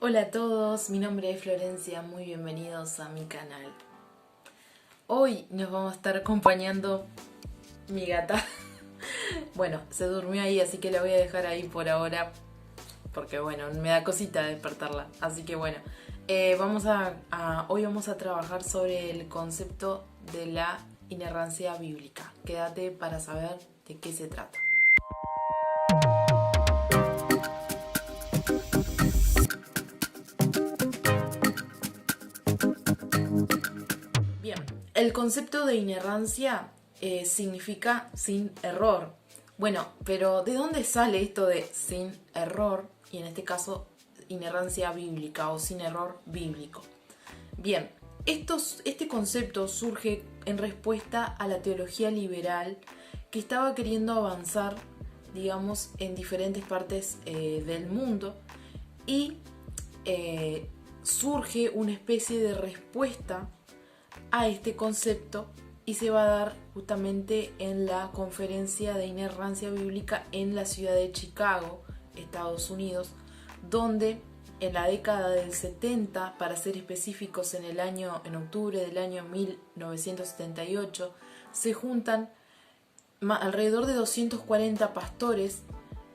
Hola a todos, mi nombre es Florencia, muy bienvenidos a mi canal. Hoy nos vamos a estar acompañando mi gata. Bueno, se durmió ahí, así que la voy a dejar ahí por ahora, porque bueno, me da cosita despertarla. Así que bueno, hoy vamos a trabajar sobre el concepto de la inerrancia bíblica. Quédate para saber de qué se trata. Bien, el concepto de inerrancia significa sin error. Bueno, pero ¿de dónde sale esto de sin error? Y en este caso, inerrancia bíblica o sin error bíblico. Bien, este concepto surge en respuesta a la teología liberal que estaba queriendo avanzar, digamos, en diferentes partes del mundo y surge una especie de respuesta a este concepto y se va a dar justamente en la conferencia de inerrancia bíblica en la ciudad de Chicago, Estados Unidos, donde en la década del 70, para ser específicos en octubre del año 1978, se juntan alrededor de 240 pastores,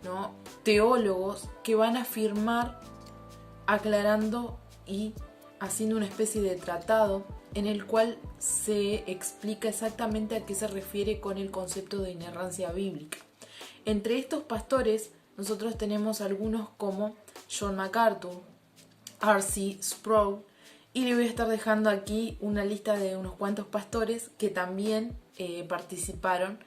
¿no?, teólogos que van a afirmar, aclarando y haciendo una especie de tratado en el cual se explica exactamente a qué se refiere con el concepto de inerrancia bíblica. Entre estos pastores nosotros tenemos algunos como John MacArthur, R.C. Sproul, y le voy a estar dejando aquí una lista de unos cuantos pastores que también participaron,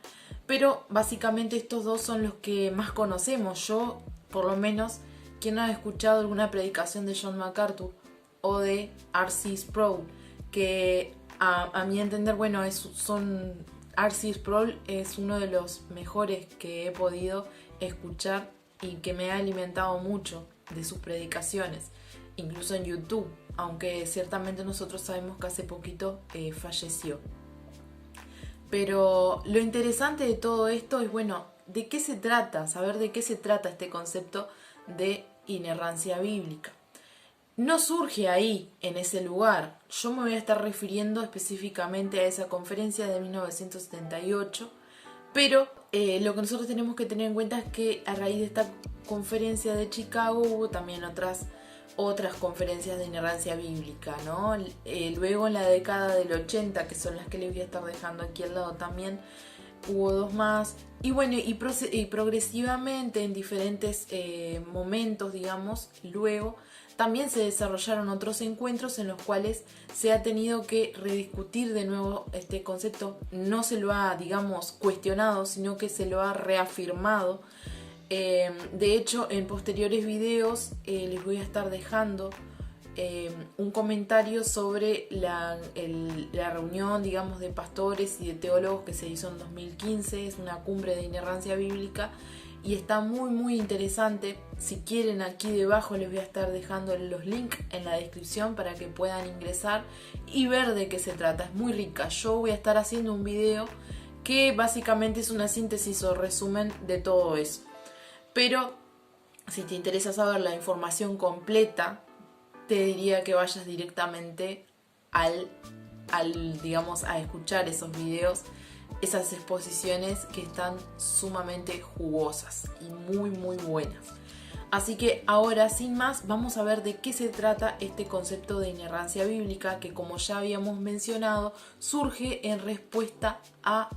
pero básicamente estos dos son los que más conocemos. Yo, por lo menos, quien no ha escuchado alguna predicación de John MacArthur o de R.C. Sproul, que a mi entender, bueno, R.C. Sproul es uno de los mejores que he podido escuchar y que me ha alimentado mucho de sus predicaciones, incluso en YouTube, aunque ciertamente nosotros sabemos que hace poquito falleció. Pero lo interesante de todo esto es, bueno, ¿de qué se trata? Saber de qué se trata este concepto de inerrancia bíblica. No surge ahí, en ese lugar. Yo me voy a estar refiriendo específicamente a esa conferencia de 1978, pero lo que nosotros tenemos que tener en cuenta es que a raíz de esta conferencia de Chicago hubo también otras conferencias de inerrancia bíblica, ¿no? Luego en la década del 80, que son las que les voy a estar dejando aquí al lado también, hubo dos más. Y bueno, y progresivamente en diferentes momentos, digamos, luego también se desarrollaron otros encuentros en los cuales se ha tenido que rediscutir de nuevo este concepto. No se lo ha, digamos, cuestionado, sino que se lo ha reafirmado. De hecho, en posteriores videos les voy a estar dejando un comentario sobre la reunión, digamos, de pastores y de teólogos que se hizo en 2015. Es una cumbre de inerrancia bíblica y está muy muy interesante. Si quieren, aquí debajo les voy a estar dejando los links en la descripción para que puedan ingresar y ver de qué se trata. Es muy rica. Yo voy a estar haciendo un video que básicamente es una síntesis o resumen de todo eso. Pero si te interesa saber la información completa, te diría que vayas directamente digamos, a escuchar esos videos, esas exposiciones que están sumamente jugosas y muy muy buenas. Así que ahora, sin más, vamos a ver de qué se trata este concepto de inerrancia bíblica que, como ya habíamos mencionado, surge en respuesta a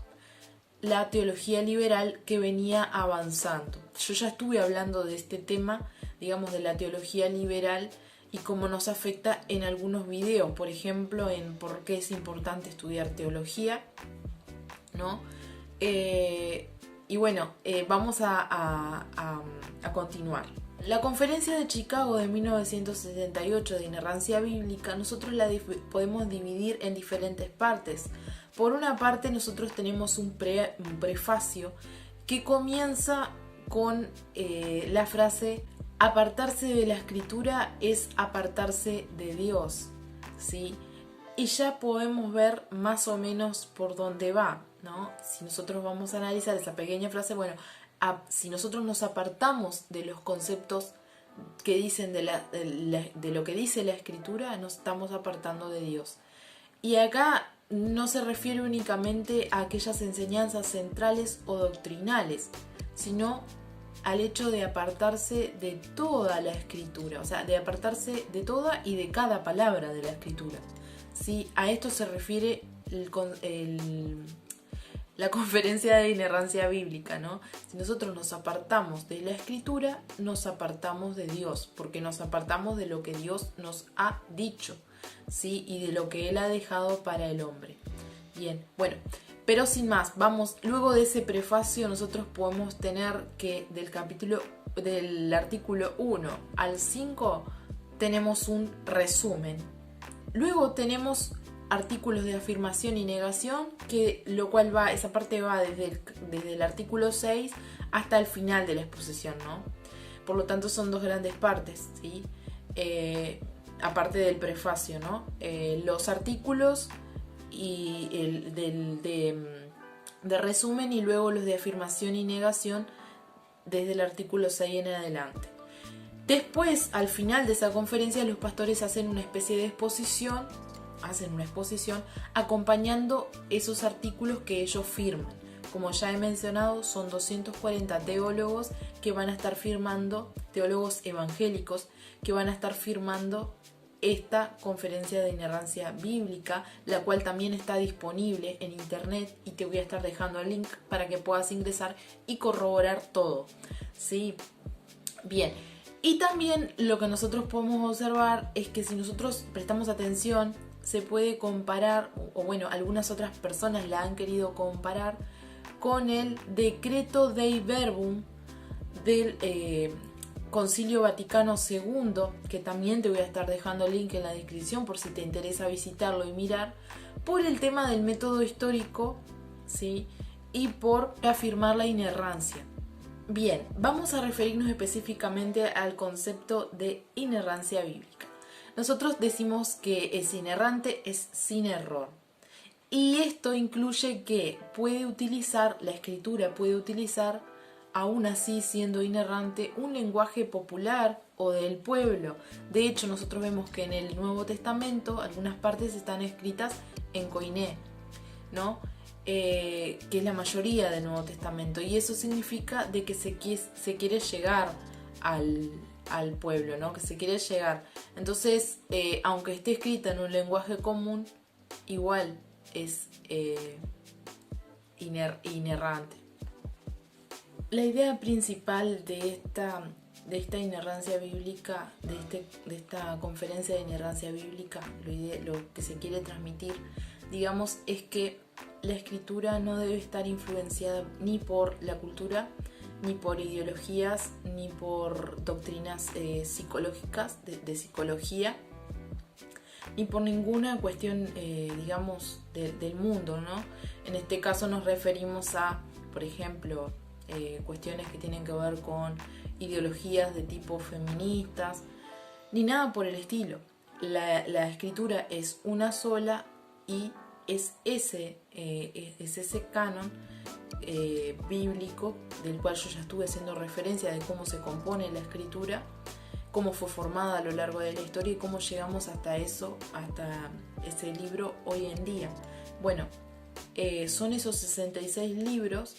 la teología liberal que venía avanzando. Yo ya estuve hablando de este tema, digamos, de la teología liberal y cómo nos afecta en algunos videos, por ejemplo, en por qué es importante estudiar teología, ¿no? Y bueno, vamos a continuar. La conferencia de Chicago de 1978 de inerrancia bíblica, nosotros la podemos dividir en diferentes partes. Por una parte, nosotros tenemos un prefacio que comienza con la frase: apartarse de la escritura es apartarse de Dios, ¿sí? Y ya podemos ver más o menos por dónde va, ¿no? Si nosotros vamos a analizar esa pequeña frase, bueno, si nosotros nos apartamos de los conceptos que dicen de lo que dice la Escritura, nos estamos apartando de Dios. Y acá no se refiere únicamente a aquellas enseñanzas centrales o doctrinales, sino al hecho de apartarse de toda la Escritura, o sea, de apartarse de toda y de cada palabra de la Escritura. ¿Sí? A esto se refiere la conferencia de inerrancia bíblica, ¿no? Si nosotros nos apartamos de la Escritura, nos apartamos de Dios, porque nos apartamos de lo que Dios nos ha dicho, ¿sí? Y de lo que Él ha dejado para el hombre. Bien, bueno, pero sin más, vamos, luego de ese prefacio nosotros podemos tener que del artículo 1 al 5 tenemos un resumen. Luego tenemos artículos de afirmación y negación, esa parte va desde el artículo 6 hasta el final de la exposición, ¿no? Por lo tanto son dos grandes partes, ¿sí? Aparte del prefacio, ¿no? Los artículos y de resumen, y luego los de afirmación y negación desde el artículo 6 en adelante. Después, al final de esa conferencia, los pastores hacen una especie de exposición, acompañando esos artículos que ellos firman. Como ya he mencionado, son 240 teólogos que van a estar firmando, teólogos evangélicos, que van a estar firmando esta conferencia de inerrancia bíblica, la cual también está disponible en internet, y te voy a estar dejando el link para que puedas ingresar y corroborar todo, ¿sí? Bien, y también lo que nosotros podemos observar es que si nosotros prestamos atención, se puede comparar, o bueno, algunas otras personas la han querido comparar con el Decreto Dei Verbum del Concilio Vaticano II, que también te voy a estar dejando el link en la descripción por si te interesa visitarlo y mirar, por el tema del método histórico, ¿sí? Y por afirmar la inerrancia. Bien, vamos a referirnos específicamente al concepto de inerrancia bíblica. Nosotros decimos que es inerrante, es sin error. Y esto incluye que la Escritura puede utilizar, aún así siendo inerrante, un lenguaje popular o del pueblo. De hecho, nosotros vemos que en el Nuevo Testamento algunas partes están escritas en koiné, ¿no? Que es la mayoría del Nuevo Testamento, y eso significa de que se quiere llegar al pueblo, ¿no? Que se quiere llegar. Entonces, aunque esté escrita en un lenguaje común, igual es inerrante. La idea principal de esta inerrancia bíblica, de esta conferencia de inerrancia bíblica, lo que se quiere transmitir, digamos, es que la Escritura no debe estar influenciada ni por la cultura, ni por ideologías, ni por doctrinas psicológicas, de psicología, ni por ninguna cuestión, digamos, del mundo, ¿no? En este caso nos referimos a, por ejemplo, cuestiones que tienen que ver con ideologías de tipo feministas, ni nada por el estilo. La Escritura es una sola y es ese canon bíblico del cual yo ya estuve haciendo referencia, de cómo se compone la Escritura, cómo fue formada a lo largo de la historia y cómo llegamos hasta ese libro hoy en día. Bueno, son esos 66 libros,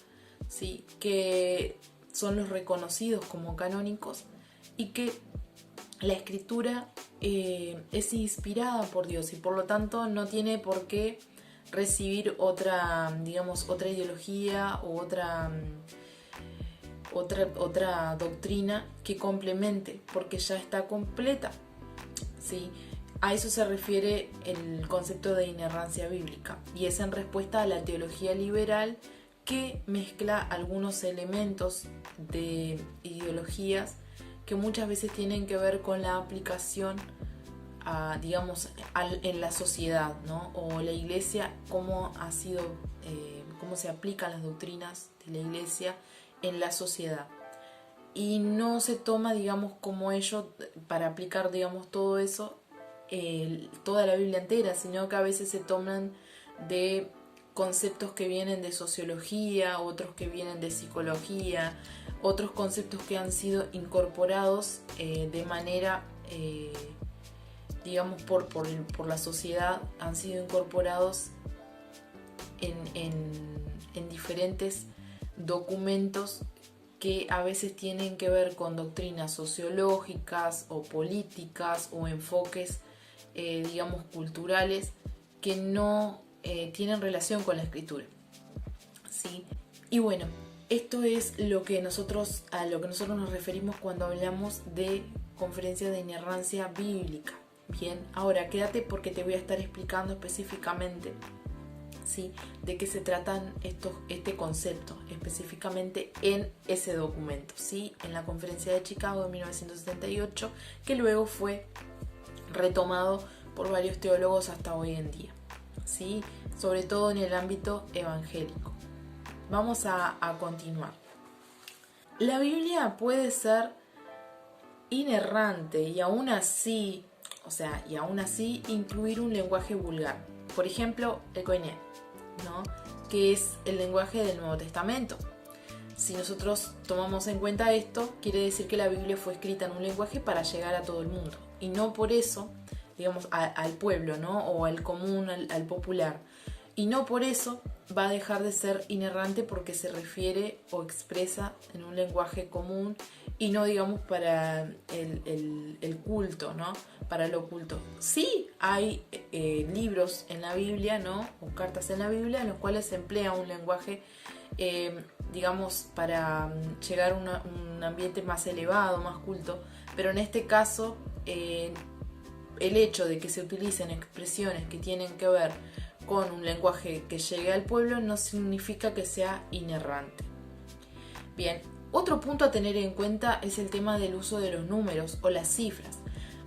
¿sí?, que son los reconocidos como canónicos, y que la Escritura es inspirada por Dios y por lo tanto no tiene por qué recibir otra ideología o otra doctrina que complemente, porque ya está completa, ¿sí? A eso se refiere el concepto de inerrancia bíblica, y es en respuesta a la teología liberal, que mezcla algunos elementos de ideologías que muchas veces tienen que ver con la aplicación en la sociedad, ¿no? O la iglesia, cómo se aplican las doctrinas de la iglesia en la sociedad. Y no se toma, como ello para aplicar, todo eso, toda la Biblia entera, sino que a veces se toman de conceptos que vienen de sociología, otros que vienen de psicología, otros conceptos que han sido incorporados de manera, digamos, por la sociedad, han sido incorporados en diferentes documentos que a veces tienen que ver con doctrinas sociológicas o políticas o enfoques, digamos, culturales que no tienen relación con la escritura, ¿sí? Y bueno, esto es a lo que nosotros nos referimos cuando hablamos de conferencia de inerrancia bíblica. Bien, ahora quédate porque te voy a estar explicando específicamente, ¿sí?, de qué se tratan este concepto específicamente en ese documento, ¿sí?, en la conferencia de Chicago de 1978, que luego fue retomado por varios teólogos hasta hoy en día, ¿sí?, sobre todo en el ámbito evangélico. Vamos a continuar. La Biblia puede ser inerrante y aún así incluir un lenguaje vulgar. Por ejemplo, el koiné, ¿no?, que es el lenguaje del Nuevo Testamento. Si nosotros tomamos en cuenta esto, quiere decir que la Biblia fue escrita en un lenguaje para llegar a todo el mundo. Y no por eso, digamos, al pueblo, ¿no?, o al común, al popular. Y no por eso va a dejar de ser inerrante porque se refiere o expresa en un lenguaje común y no, digamos, para el culto, ¿no?, para lo oculto. Sí hay libros en la Biblia, ¿no?, o cartas en la Biblia en los cuales se emplea un lenguaje, digamos, para llegar a un ambiente más elevado, más culto, pero en este caso el hecho de que se utilicen expresiones que tienen que ver con un lenguaje que llegue al pueblo no significa que sea inerrante. Bien, otro punto a tener en cuenta es el tema del uso de los números o las cifras.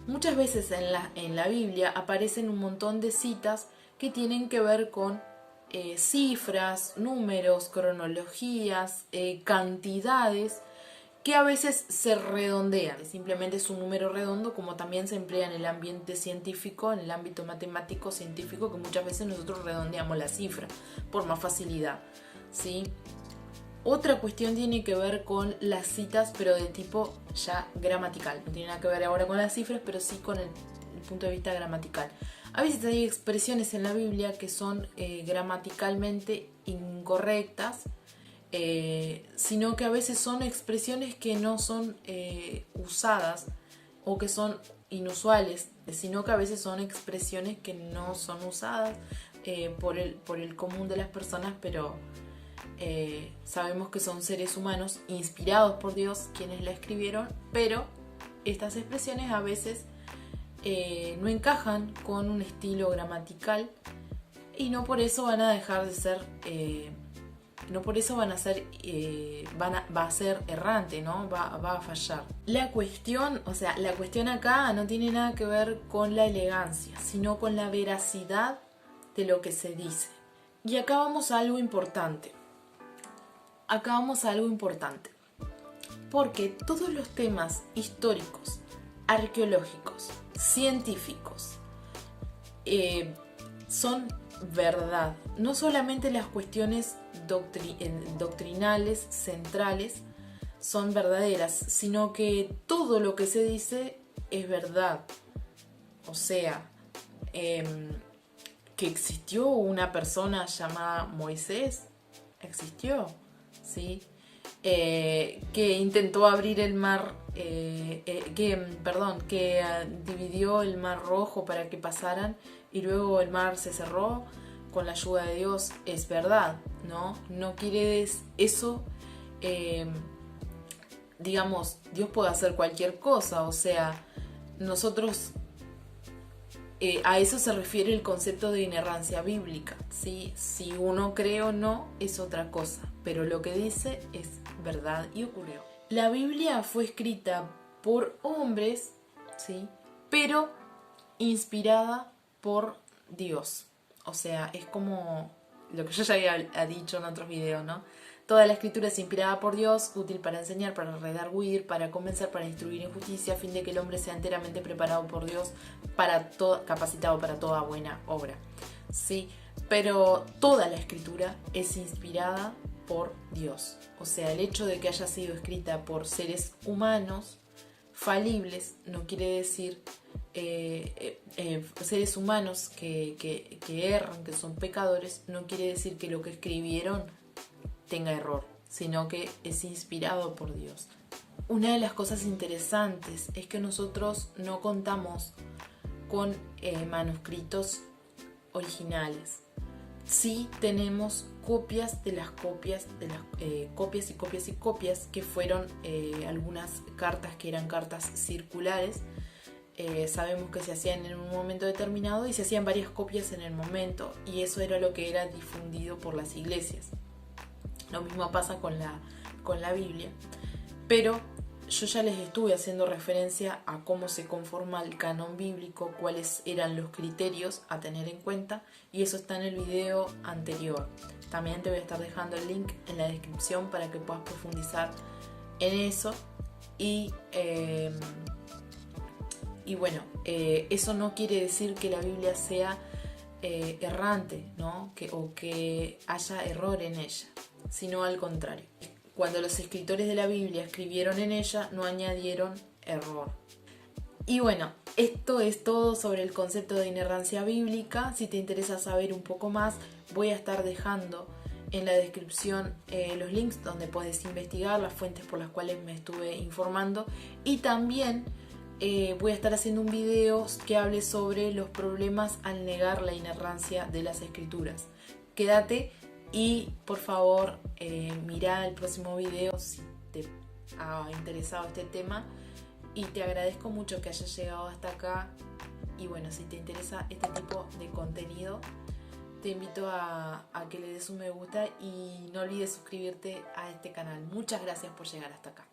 Muchas veces en la Biblia aparecen un montón de citas que tienen que ver con cifras, números, cronologías, cantidades, que a veces se redondean. Simplemente es un número redondo, como también se emplea en el ambiente científico, en el ámbito matemático científico, que muchas veces nosotros redondeamos la cifra por más facilidad, ¿sí? Otra cuestión tiene que ver con las citas, pero de tipo ya gramatical. No tiene nada que ver ahora con las cifras, pero sí con el punto de vista gramatical. A veces hay expresiones en la Biblia que son gramaticalmente incorrectas, sino que a veces son expresiones que no son usadas o que son inusuales, sino que a veces son expresiones que no son usadas por el común de las personas, pero sabemos que son seres humanos inspirados por Dios quienes la escribieron, pero estas expresiones a veces no encajan con un estilo gramatical y no por eso van a dejar de ser no por eso va a ser errante, ¿no? Va a fallar. La cuestión acá no tiene nada que ver con la elegancia, sino con la veracidad de lo que se dice. Y acá vamos a algo importante. Porque todos los temas históricos, arqueológicos, científicos, son verdad. No solamente las cuestiones doctrinales, centrales, son verdaderas, sino que todo lo que se dice es verdad. O sea, que existió una persona llamada Moisés, existió, ¿sí? Que intentó abrir el mar, que dividió el mar Rojo para que pasaran y luego el mar se cerró con la ayuda de Dios, es verdad, ¿no? No quiere eso, digamos, Dios puede hacer cualquier cosa, o sea, nosotros, a eso se refiere el concepto de inerrancia bíblica, ¿sí? Si uno cree o no es otra cosa, pero lo que dice es verdad y ocurrió. La Biblia fue escrita por hombres, ¿sí?, pero inspirada por Dios. O sea, es como lo que yo ya había dicho en otros videos, ¿no? Toda la escritura es inspirada por Dios, útil para enseñar, para redarguir, para convencer, para instruir en justicia, a fin de que el hombre sea enteramente preparado por Dios, capacitado para toda buena obra, ¿sí? pero toda la escritura es inspirada por Dios. O sea, el hecho de que haya sido escrita por seres humanos falibles no quiere decir seres humanos que erran, que son pecadores, no quiere decir que lo que escribieron tenga error, sino que es inspirado por Dios. Una de las cosas interesantes es que nosotros no contamos con manuscritos originales. Sí tenemos copias de las copias y copias que fueron algunas cartas que eran cartas circulares. Sabemos que se hacían en un momento determinado y se hacían varias copias en el momento, y eso era lo que era difundido por las iglesias. Lo mismo pasa con la Biblia, pero yo ya les estuve haciendo referencia a cómo se conforma el canon bíblico, cuáles eran los criterios a tener en cuenta, y eso está en el video anterior. También te voy a estar dejando el link en la descripción para que puedas profundizar en eso. Y bueno, eso no quiere decir que la Biblia sea errante, ¿no? o que haya error en ella, sino al contrario. Cuando los escritores de la Biblia escribieron en ella, no añadieron error. Y bueno, esto es todo sobre el concepto de inerrancia bíblica. Si te interesa saber un poco más, voy a estar dejando en la descripción los links donde puedes investigar las fuentes por las cuales me estuve informando. Y también voy a estar haciendo un video que hable sobre los problemas al negar la inerrancia de las escrituras. Quédate y por favor mira el próximo video si te ha interesado este tema, y te agradezco mucho que hayas llegado hasta acá. Y bueno, si te interesa este tipo de contenido, te invito a que le des un me gusta y no olvides suscribirte a este canal. Muchas gracias por llegar hasta acá.